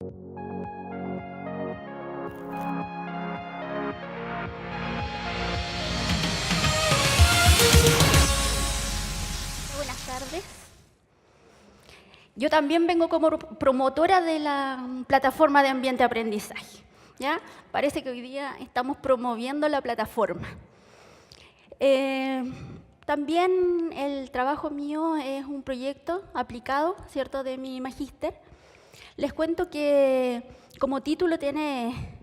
Buenas tardes. Yo también vengo como promotora de la plataforma de ambiente de aprendizaje. ¿Ya? Parece que hoy día estamos promoviendo la plataforma. También el trabajo mío es un proyecto aplicado, ¿cierto?, de mi magíster. Les cuento que como título tiene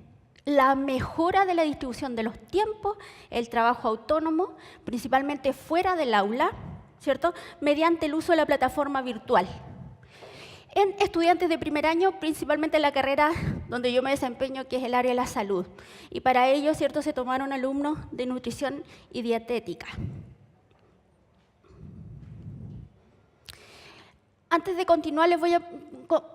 la mejora de la distribución de los tiempos, el trabajo autónomo, principalmente fuera del aula, ¿cierto?, mediante el uso de la plataforma virtual. En estudiantes de primer año, principalmente en la carrera donde yo me desempeño, que es el área de la salud. Y para ello, ¿cierto?, se tomaron alumnos de nutrición y dietética. Antes de continuar,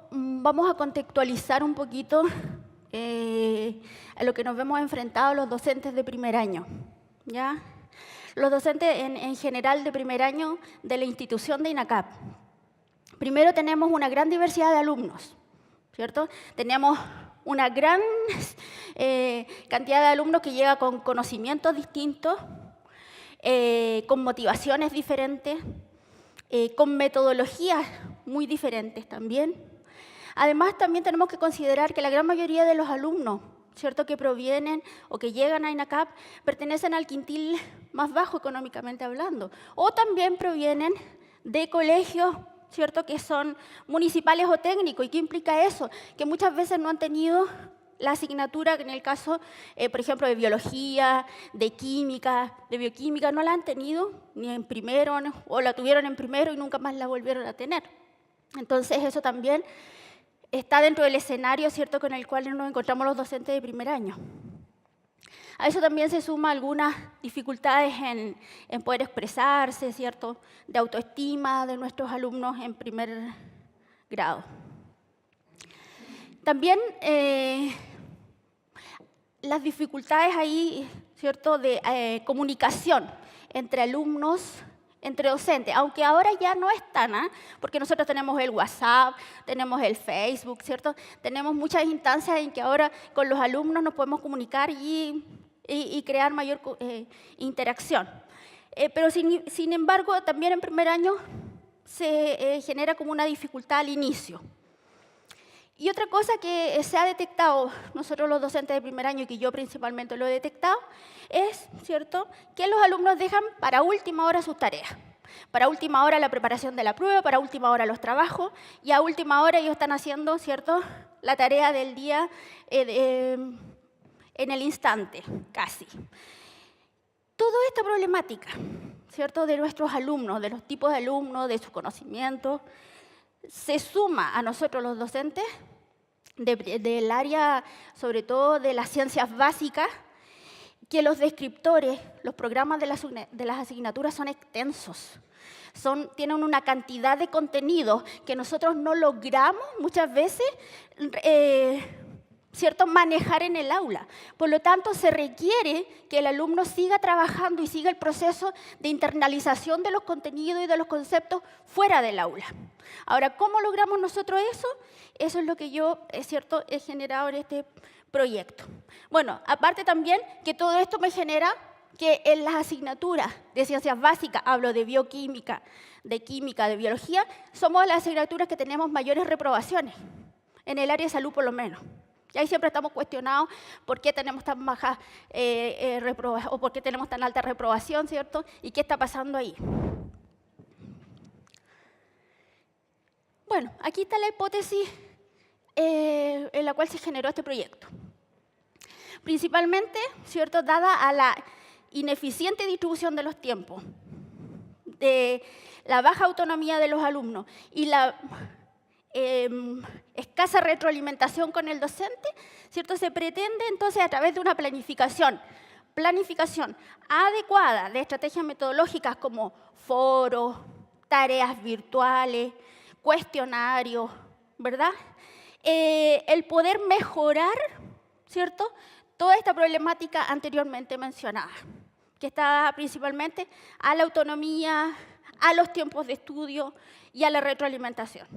vamos a contextualizar un poquito a lo que nos vemos enfrentados los docentes de primer año, ¿ya? Los docentes en general de primer año de la institución de INACAP. Primero tenemos una gran diversidad de alumnos, ¿cierto? Tenemos una gran cantidad de alumnos que llega con conocimientos distintos, con motivaciones diferentes, con metodologías muy diferentes también. Además, también tenemos que considerar que la gran mayoría de los alumnos, ¿cierto?, que provienen o que llegan a INACAP pertenecen al quintil más bajo económicamente hablando, o también provienen de colegios, ¿cierto?, que son municipales o técnicos. ¿Y qué implica eso? Que muchas veces no han tenido la asignatura, en el caso, por ejemplo, de biología, de química, de bioquímica, no la han tenido ni en primero, o la tuvieron en primero y nunca más la volvieron a tener. Entonces, eso también está dentro del escenario, ¿cierto?, con el cual nos encontramos los docentes de primer año. A eso también se suman algunas dificultades en poder expresarse, ¿cierto?, de autoestima de nuestros alumnos en primer grado. También las dificultades ahí, ¿cierto?, de comunicación entre alumnos, entre docentes, aunque ahora ya no están, porque nosotros tenemos el WhatsApp, tenemos el Facebook, ¿cierto? Tenemos muchas instancias en que ahora con los alumnos nos podemos comunicar y crear mayor interacción. Pero sin embargo, también en primer año se genera como una dificultad al inicio. Y otra cosa que se ha detectado, nosotros los docentes de primer año, y que yo principalmente lo he detectado, es, ¿cierto?, que los alumnos dejan para última hora sus tareas. Para última hora la preparación de la prueba, para última hora los trabajos, y a última hora ellos están haciendo, ¿cierto?, la tarea del día en el instante, casi. Toda esta problemática, ¿cierto?, de nuestros alumnos, de los tipos de alumnos, de sus conocimientos, se suma a nosotros los docentes del área, sobre todo de las ciencias básicas, que los descriptores, los programas de las asignaturas son extensos. Tienen una cantidad de contenidos que nosotros no logramos muchas veces ¿cierto?, manejar en el aula. Por lo tanto, se requiere que el alumno siga trabajando y siga el proceso de internalización de los contenidos y de los conceptos fuera del aula. Ahora, ¿cómo logramos nosotros eso? Eso es lo que yo, ¿cierto?, he generado en este proyecto. Bueno, aparte también que todo esto me genera que en las asignaturas de ciencias básicas, hablo de bioquímica, de química, de biología, somos las asignaturas que tenemos mayores reprobaciones, en el área de salud por lo menos. Y ahí siempre estamos cuestionados por qué tenemos tan baja reprobación o por qué tenemos tan alta reprobación, ¿cierto? ¿Y qué está pasando ahí? Bueno, aquí está la hipótesis en la cual se generó este proyecto. Principalmente, ¿cierto?, dada a la ineficiente distribución de los tiempos, de la baja autonomía de los alumnos y la escasa retroalimentación con el docente, ¿cierto?, se pretende entonces a través de una planificación adecuada de estrategias metodológicas como foros, tareas virtuales, cuestionarios, ¿verdad?, el poder mejorar, ¿cierto?, toda esta problemática anteriormente mencionada, que está principalmente a la autonomía, a los tiempos de estudio y a la retroalimentación.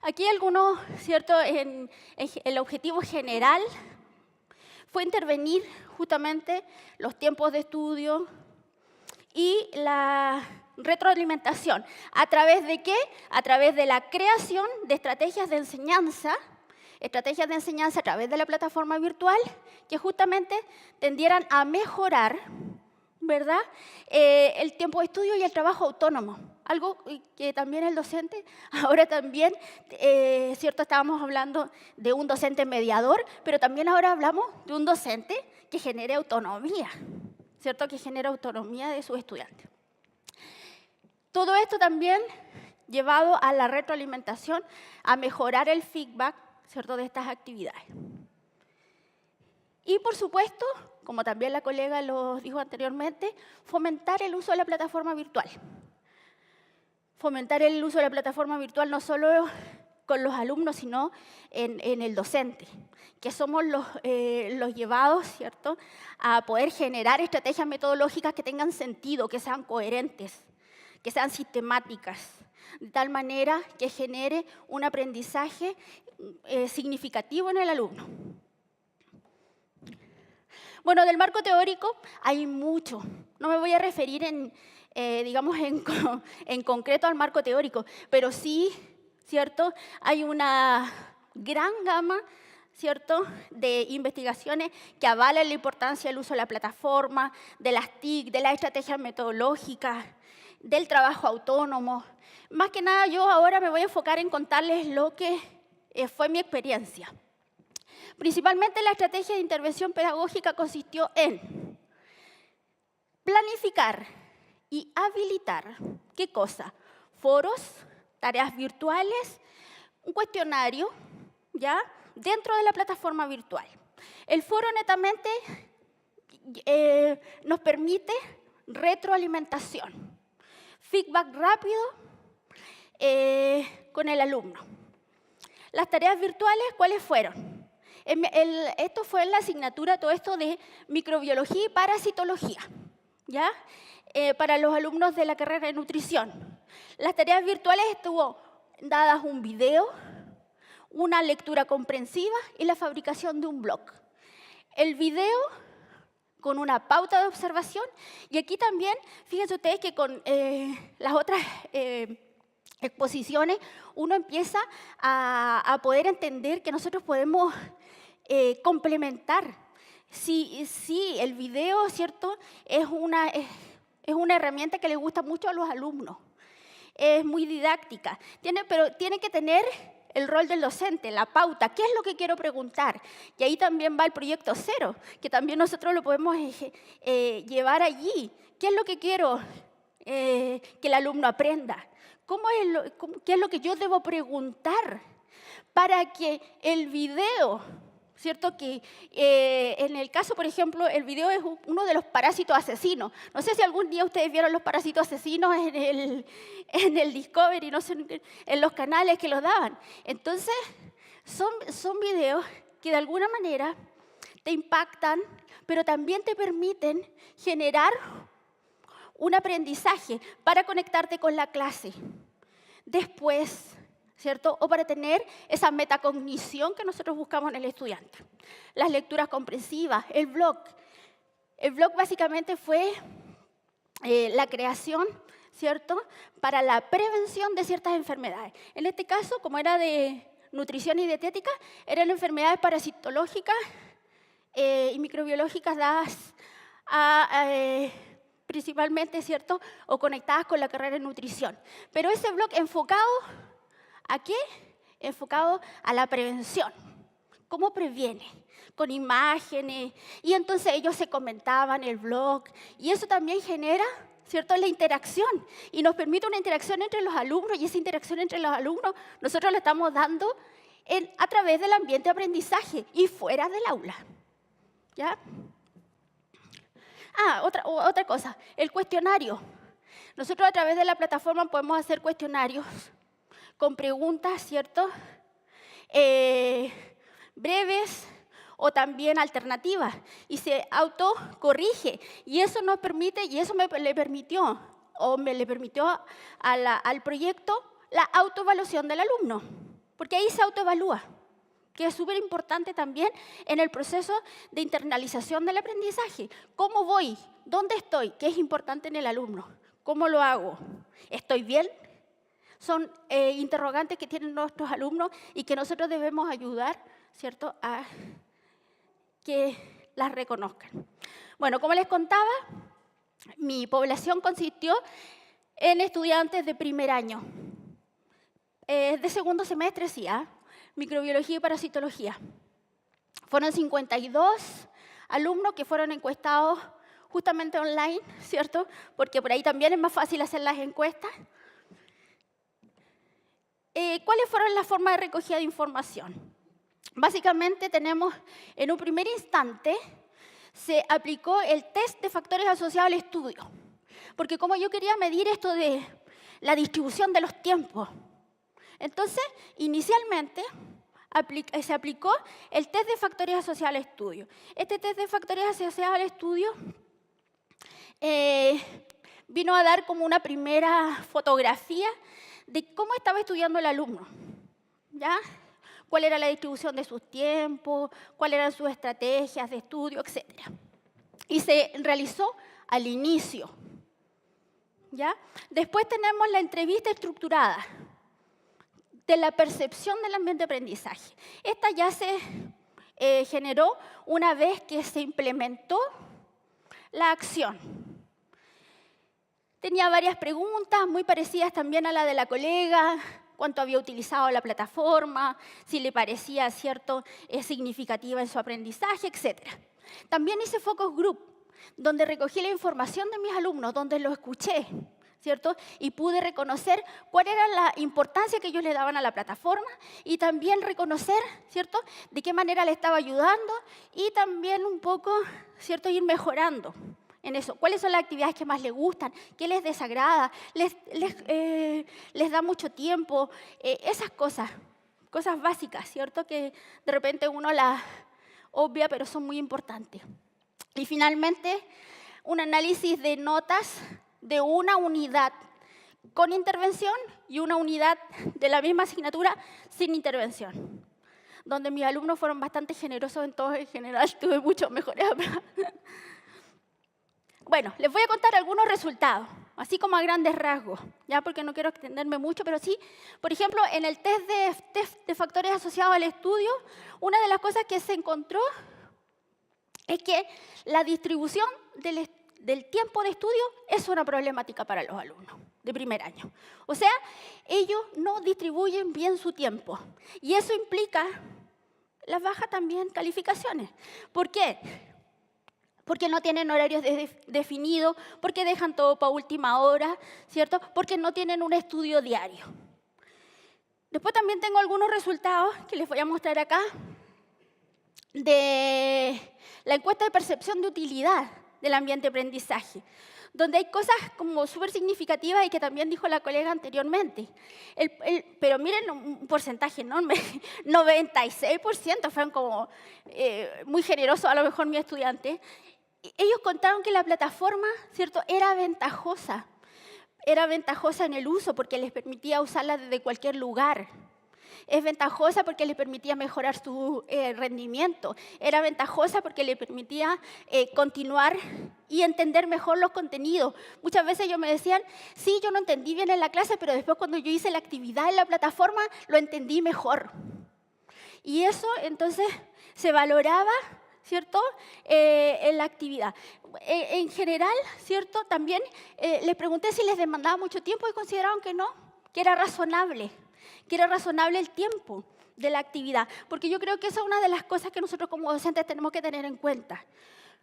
Aquí algunos, ¿cierto? En el objetivo general fue intervenir justamente los tiempos de estudio y la retroalimentación. ¿A través de qué? A través de la creación de estrategias de enseñanza a través de la plataforma virtual que justamente tendieran a mejorar, ¿verdad? El tiempo de estudio y el trabajo autónomo. Algo que también el docente, ahora también, ¿cierto? Estábamos hablando de un docente mediador, pero también ahora hablamos de un docente que genere autonomía, ¿cierto? Que genera autonomía de sus estudiantes. Todo esto también llevado a la retroalimentación, a mejorar el feedback, ¿cierto? De estas actividades. Y por supuesto, como también la colega lo dijo anteriormente, fomentar el uso de la plataforma virtual. Fomentar el uso de la plataforma virtual no solo con los alumnos, sino en el docente, que somos los llevados, ¿cierto?, a poder generar estrategias metodológicas que tengan sentido, que sean coherentes, que sean sistemáticas, de tal manera que genere un aprendizaje significativo en el alumno. Bueno, del marco teórico hay mucho. No me voy a referir digamos, en concreto al marco teórico, pero sí, ¿cierto? Hay una gran gama, ¿cierto?, de investigaciones que avalan la importancia del uso de la plataforma, de las TIC, de las estrategias metodológicas, del trabajo autónomo. Más que nada, yo ahora me voy a enfocar en contarles lo que fue mi experiencia. Principalmente la estrategia de intervención pedagógica consistió en planificar y habilitar, ¿qué cosa? Foros, tareas virtuales, un cuestionario, ¿ya?, dentro de la plataforma virtual. El foro netamente nos permite retroalimentación, feedback rápido con el alumno. Las tareas virtuales, ¿cuáles fueron? Esto fue en la asignatura, todo esto de microbiología y parasitología, ¿ya? Para los alumnos de la carrera de nutrición. Las tareas virtuales estuvo dadas un video, una lectura comprensiva y la fabricación de un blog. El video con una pauta de observación y aquí también, fíjense ustedes que con las otras exposiciones uno empieza a poder entender que nosotros podemos complementar. Sí, el video, ¿cierto?, es una herramienta que le gusta mucho a los alumnos. Es muy didáctica, pero tiene que tener el rol del docente, la pauta, ¿qué es lo que quiero preguntar? Y ahí también va el proyecto cero, que también nosotros lo podemos llevar allí. ¿Qué es lo que quiero que el alumno aprenda? ¿Qué es lo que yo debo preguntar para que el video, ¿cierto? Que en el caso, por ejemplo, el video es uno de los parásitos asesinos. No sé si algún día ustedes vieron los parásitos asesinos en el Discovery, no sé, en los canales que los daban. Entonces, son videos que de alguna manera te impactan, pero también te permiten generar un aprendizaje para conectarte con la clase. Después, ¿cierto? O para tener esa metacognición que nosotros buscamos en el estudiante. Las lecturas comprensivas, el blog. El blog básicamente fue la creación, ¿cierto?, para la prevención de ciertas enfermedades. En este caso, como era de nutrición y dietética, eran enfermedades parasitológicas y microbiológicas dadas principalmente, ¿cierto?, o conectadas con la carrera de nutrición. Pero ese blog enfocado ¿a qué? Enfocado a la prevención. ¿Cómo previene? Con imágenes. Y entonces ellos se comentaban el blog. Y eso también genera, ¿cierto?, la interacción. Y nos permite una interacción entre los alumnos. Y esa interacción entre los alumnos nosotros la estamos dando a través del ambiente de aprendizaje y fuera del aula. ¿Ya? Otra cosa, el cuestionario. Nosotros a través de la plataforma podemos hacer cuestionarios con preguntas, ¿cierto?, breves o también alternativas, y se autocorrige. Y eso nos permite, y eso le permitió al proyecto la autoevaluación del alumno. porque ahí se autoevalúa, que es súper importante también en el proceso de internalización del aprendizaje. ¿Cómo voy? ¿Dónde estoy? ¿Qué es importante en el alumno? ¿Cómo lo hago? ¿Estoy bien? Son interrogantes que tienen nuestros alumnos y que nosotros debemos ayudar, ¿cierto?, a que las reconozcan. Bueno, como les contaba, mi población consistió en estudiantes de primer año. De segundo semestre, sí, microbiología y parasitología. Fueron 52 alumnos que fueron encuestados justamente online, ¿cierto? Porque por ahí también es más fácil hacer las encuestas. ¿Cuáles fueron las formas de recogida de información? Básicamente tenemos, en un primer instante, se aplicó el test de factores asociados al estudio. Porque como yo quería medir esto de la distribución de los tiempos, entonces, inicialmente, se aplicó el test de factores asociados al estudio. Este test de factores asociados al estudio vino a dar como una primera fotografía de cómo estaba estudiando el alumno, ¿ya? Cuál era la distribución de sus tiempos, cuáles eran sus estrategias de estudio, etc. Y se realizó al inicio, ¿ya? Después tenemos la entrevista estructurada de la percepción del ambiente de aprendizaje. Esta ya se generó una vez que se implementó la acción. Tenía varias preguntas muy parecidas también a la de la colega, cuánto había utilizado la plataforma, si le parecía cierto, significativa en su aprendizaje, etc. También hice focus group, donde recogí la información de mis alumnos, donde lo escuché, ¿cierto? Y pude reconocer cuál era la importancia que ellos le daban a la plataforma y también reconocer, ¿cierto?, de qué manera le estaba ayudando y también un poco, ¿cierto?, ir mejorando en eso. ¿Cuáles son las actividades que más les gustan? ¿Qué les desagrada? ¿Les da mucho tiempo? Esas cosas básicas, ¿cierto?, que de repente uno las obvia, pero son muy importantes. Y finalmente, un análisis de notas de una unidad con intervención y una unidad de la misma asignatura sin intervención, donde mis alumnos fueron bastante generosos en todo, en general tuve muchos mejores. Bueno, les voy a contar algunos resultados, así como a grandes rasgos, ya porque no quiero extenderme mucho, pero sí, por ejemplo, en el test de factores asociados al estudio, una de las cosas que se encontró es que la distribución del tiempo de estudio es una problemática para los alumnos de primer año. O sea, ellos no distribuyen bien su tiempo y eso implica las bajas también calificaciones. ¿Por qué? Porque no tienen horarios definidos, porque dejan todo para última hora, ¿cierto? Porque no tienen un estudio diario. Después también tengo algunos resultados que les voy a mostrar acá de la encuesta de percepción de utilidad del ambiente de aprendizaje, donde hay cosas como súper significativas y que también dijo la colega anteriormente. Pero miren un porcentaje enorme, 96%, fueron como muy generosos a lo mejor mis estudiantes. Ellos contaron que la plataforma, ¿cierto?, era ventajosa en el uso porque les permitía usarla desde cualquier lugar. Es ventajosa porque les permitía mejorar su rendimiento. Era ventajosa porque les permitía continuar y entender mejor los contenidos. Muchas veces ellos me decían, sí, yo no entendí bien en la clase, pero después cuando yo hice la actividad en la plataforma, lo entendí mejor. Y eso entonces se valoraba, ¿cierto?, en la actividad. En general, ¿cierto?, también les pregunté si les demandaba mucho tiempo y consideraron que no, que era razonable el tiempo de la actividad, porque yo creo que esa es una de las cosas que nosotros como docentes tenemos que tener en cuenta.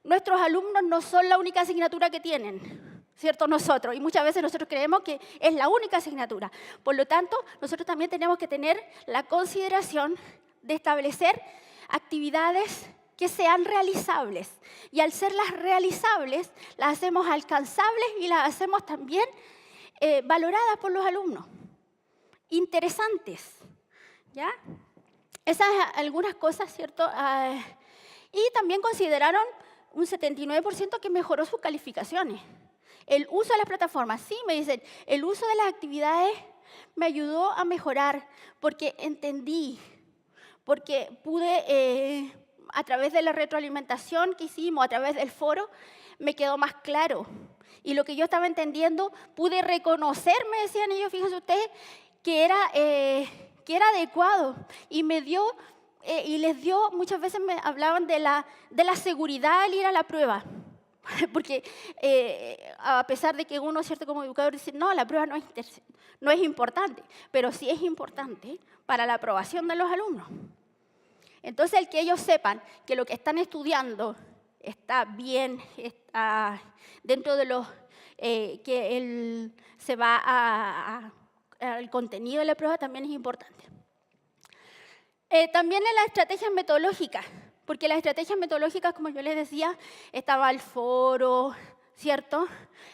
Nuestros alumnos no son la única asignatura que tienen, ¿cierto? Nosotros, y muchas veces nosotros creemos que es la única asignatura. Por lo tanto, nosotros también tenemos que tener la consideración de establecer actividades que sean realizables. Y al ser las realizables, las hacemos alcanzables y las hacemos también valoradas por los alumnos. Interesantes, ¿ya? Esas algunas cosas, ¿cierto? Y también consideraron un 79% que mejoró sus calificaciones. El uso de las plataformas, sí, me dicen, el uso de las actividades me ayudó a mejorar porque entendí, porque pude, a través de la retroalimentación que hicimos, a través del foro, me quedó más claro. Y lo que yo estaba entendiendo, pude reconocer, me decían ellos, fíjense ustedes, que era adecuado. Y me dio, y les dio, muchas veces me hablaban de la seguridad al ir a la prueba. Porque a pesar de que uno, cierto, como educador, dice, no, la prueba no es importante, pero sí es importante para la aprobación de los alumnos. Entonces, el que ellos sepan que lo que están estudiando está bien, está dentro de los que se va al contenido de la prueba, también es importante. También en las estrategias metodológicas, porque las estrategias metodológicas, como yo les decía, estaba el foro, ¿cierto?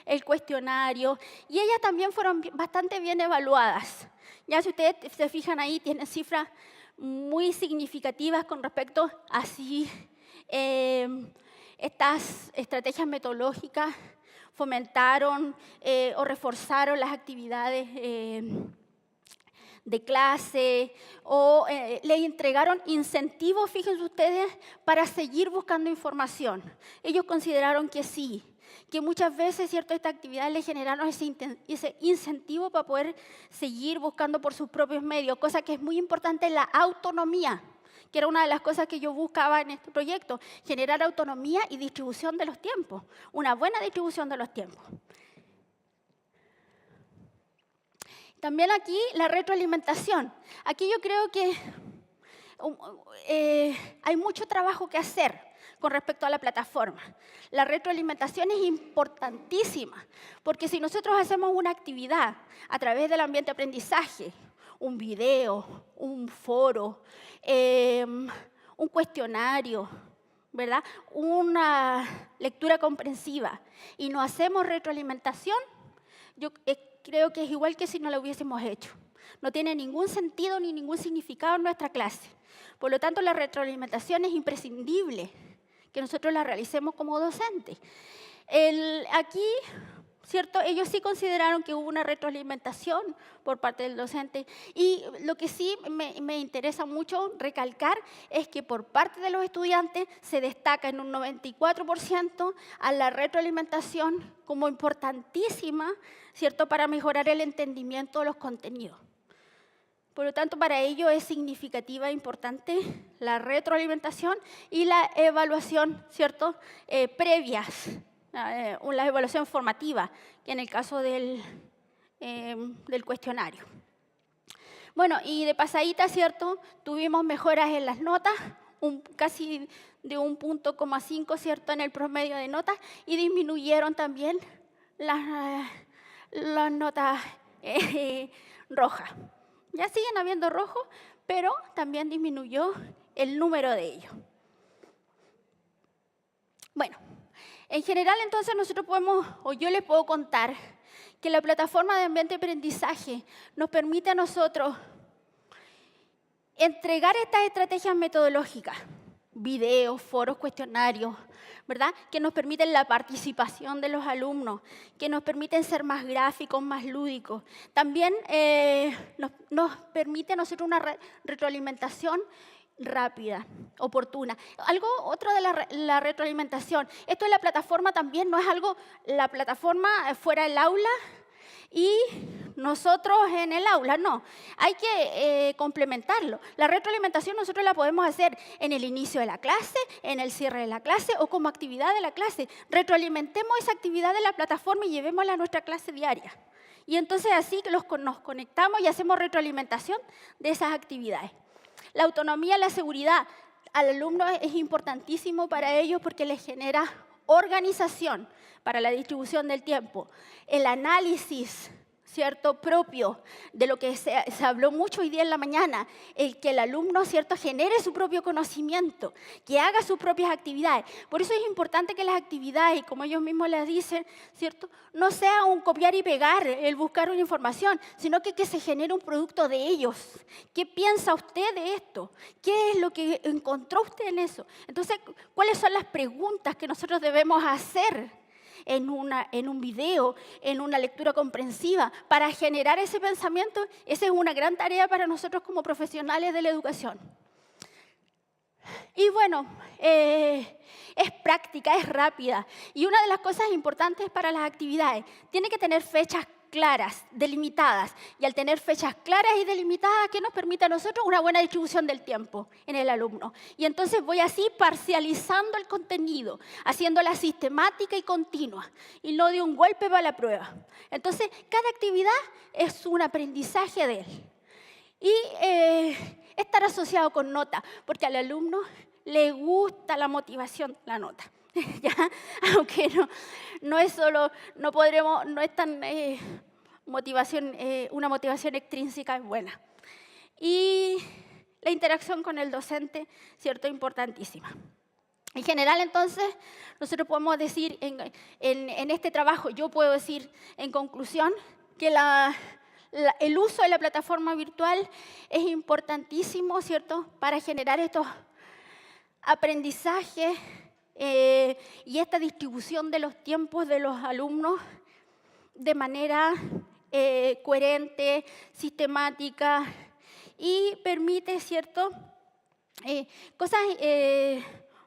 El cuestionario, y ellas también fueron bastante bien evaluadas. Ya si ustedes se fijan ahí, tienen cifras muy significativas con respecto a si estas estrategias metodológicas fomentaron o reforzaron las actividades de clase o le entregaron incentivos, fíjense ustedes, para seguir buscando información. Ellos consideraron que sí, que muchas veces, ¿cierto?, estas actividades le generaron ese incentivo para poder seguir buscando por sus propios medios, cosa que es muy importante, la autonomía, que era una de las cosas que yo buscaba en este proyecto, generar autonomía y distribución de los tiempos, una buena distribución de los tiempos. También aquí la retroalimentación. Aquí yo creo que hay mucho trabajo que hacer con respecto a la plataforma. La retroalimentación es importantísima, porque si nosotros hacemos una actividad a través del ambiente de aprendizaje, un video, un foro, un cuestionario, ¿verdad?, una lectura comprensiva, y no hacemos retroalimentación, yo creo que es igual que si no lo hubiésemos hecho. No tiene ningún sentido ni ningún significado en nuestra clase. Por lo tanto, la retroalimentación es imprescindible que nosotros la realicemos como docentes. Aquí, ¿cierto?, ellos sí consideraron que hubo una retroalimentación por parte del docente, y lo que sí me interesa mucho recalcar es que por parte de los estudiantes se destaca en un 94% a la retroalimentación como importantísima, ¿cierto?, para mejorar el entendimiento de los contenidos. Por lo tanto, para ello es significativa e importante la retroalimentación y la evaluación, ¿cierto?, previas, la evaluación formativa, que en el caso del cuestionario. Bueno, y de pasadita, ¿cierto?, tuvimos mejoras en las notas, casi de 1,5, ¿cierto?, en el promedio de notas, y disminuyeron también las notas rojas. Ya siguen habiendo rojos, pero también disminuyó el número de ellos. Bueno, en general, entonces, nosotros podemos, o yo les puedo contar, que la plataforma de ambiente de aprendizaje nos permite a nosotros entregar estas estrategias metodológicas, videos, foros, cuestionarios, ¿verdad?, que nos permiten la participación de los alumnos, que nos permiten ser más gráficos, más lúdicos. También nos permite a nosotros una retroalimentación rápida, oportuna. Otro de la retroalimentación, esto de la plataforma también no es algo, la plataforma fuera del aula y nosotros en el aula, no. Hay que complementarlo. La retroalimentación nosotros la podemos hacer en el inicio de la clase, en el cierre de la clase o como actividad de la clase. Retroalimentemos esa actividad de la plataforma y llevémosla a nuestra clase diaria. Y entonces así que nos conectamos y hacemos retroalimentación de esas actividades. La autonomía, la seguridad al alumno es importantísimo para ellos porque les genera organización para la distribución del tiempo, el análisis, ¿cierto?, propio de lo que se habló mucho hoy día en la mañana, que el alumno, ¿cierto?, genere su propio conocimiento, que haga sus propias actividades. Por eso es importante que las actividades, como ellos mismos les dicen, ¿cierto?, no sea un copiar y pegar, el buscar una información, sino que se genere un producto de ellos. ¿Qué piensa usted de esto? ¿Qué es lo que encontró usted en eso? Entonces, ¿cuáles son las preguntas que nosotros debemos hacer en un video, en una lectura comprensiva, para generar ese pensamiento. Esa es una gran tarea para nosotros como profesionales de la educación. Y bueno, es práctica, es rápida. Y una de las cosas importantes para las actividades, tiene que tener fechas claras, delimitadas. Y al tener fechas claras y delimitadas, ¿qué nos permite a nosotros? Una buena distribución del tiempo en el alumno. Y entonces voy así parcializando el contenido, haciéndola sistemática y continua, y no de un golpe para la prueba. Entonces, cada actividad es un aprendizaje de él. Y estar asociado con nota, porque al alumno le gusta la motivación, la nota. ¿Ya? Aunque no es solo, no es tan una motivación extrínseca es buena. Y la interacción con el docente, ¿cierto? Importantísima. En general, entonces, nosotros podemos decir, en este trabajo, yo puedo decir en conclusión que el uso de la plataforma virtual es importantísimo, ¿cierto?, para generar estos aprendizajes y esta distribución de los tiempos de los alumnos de manera coherente, sistemática, y permite, ¿cierto?, cosas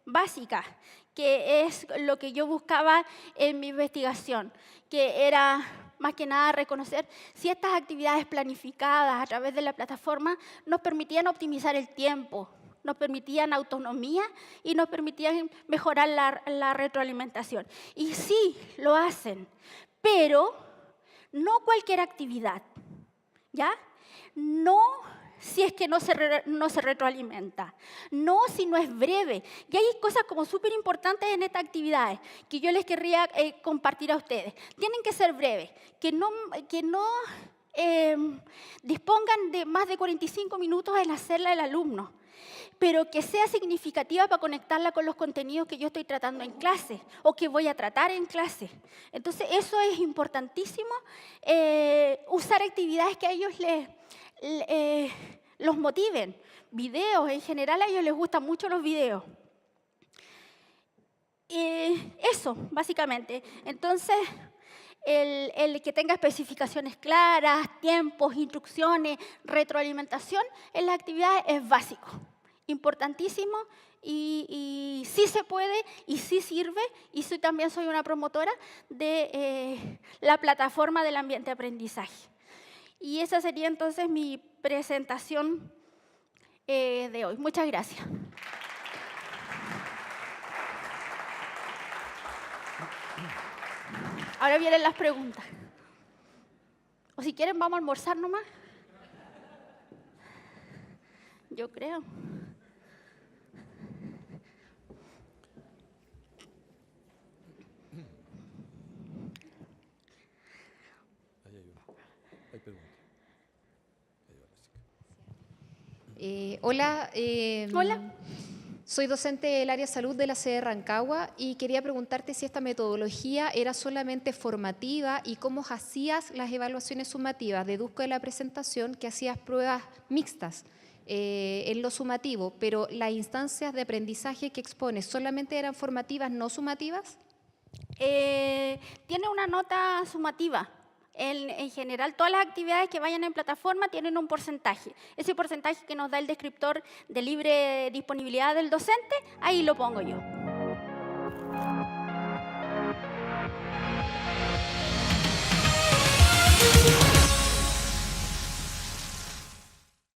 básicas, que es lo que yo buscaba en mi investigación, que era más que nada reconocer si estas actividades planificadas a través de la plataforma nos permitían optimizar el tiempo, nos permitían autonomía y nos permitían mejorar la retroalimentación. Y sí, lo hacen, pero no cualquier actividad, ¿ya? No si es que no se retroalimenta, no si no es breve. Y hay cosas como súper importantes en estas actividades que yo les querría compartir a ustedes. Tienen que ser breves, que no dispongan de más de 45 minutos en hacerla el alumno, pero que sea significativa para conectarla con los contenidos que yo estoy tratando en clase o que voy a tratar en clase. Entonces, eso es importantísimo, usar actividades que a ellos los motiven. Videos, en general a ellos les gustan mucho los videos. Eso, básicamente. Entonces, el que tenga especificaciones claras, tiempos, instrucciones, retroalimentación en las actividades es básico, importantísimo, y sí se puede y sí sirve, y también soy una promotora de la plataforma del ambiente de aprendizaje. Y esa sería entonces mi presentación de hoy. Muchas gracias. Ahora vienen las preguntas. O si quieren, vamos a almorzar nomás. Yo creo. Hola. Hola. Soy docente del área salud de la sede de Rancagua y quería preguntarte si esta metodología era solamente formativa y cómo hacías las evaluaciones sumativas. Deduzco de la presentación que hacías pruebas mixtas en lo sumativo, pero las instancias de aprendizaje que expones, ¿solamente eran formativas, no sumativas? Tiene una nota sumativa. En general, todas las actividades que vayan en plataforma tienen un porcentaje. Ese porcentaje que nos da el descriptor de libre disponibilidad del docente, ahí lo pongo yo.